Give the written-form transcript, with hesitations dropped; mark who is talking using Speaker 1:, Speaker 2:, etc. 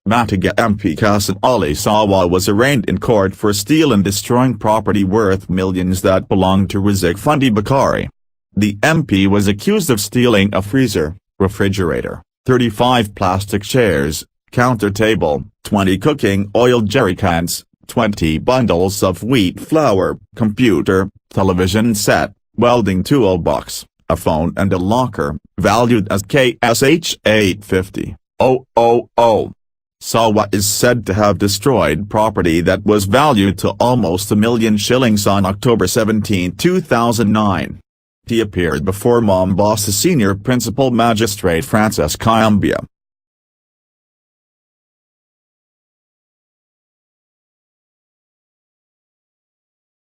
Speaker 1: Mataga MP Kasan Ali Sawa was arraigned in court for stealing and destroying property worth millions that belonged to Razik Fundi Bakari. The MP was accused of stealing a freezer, refrigerator, 35 plastic chairs, counter table, 20 cooking oil jerrycans, 20 bundles of wheat flour, computer, television set, welding toolbox, a phone and a locker, valued as KSH 850,000. Sawa is said to have destroyed property that was valued to almost £1,000,000 on October 17, 2009. He appeared before Mombasa Senior Principal Magistrate Francis Kayambia,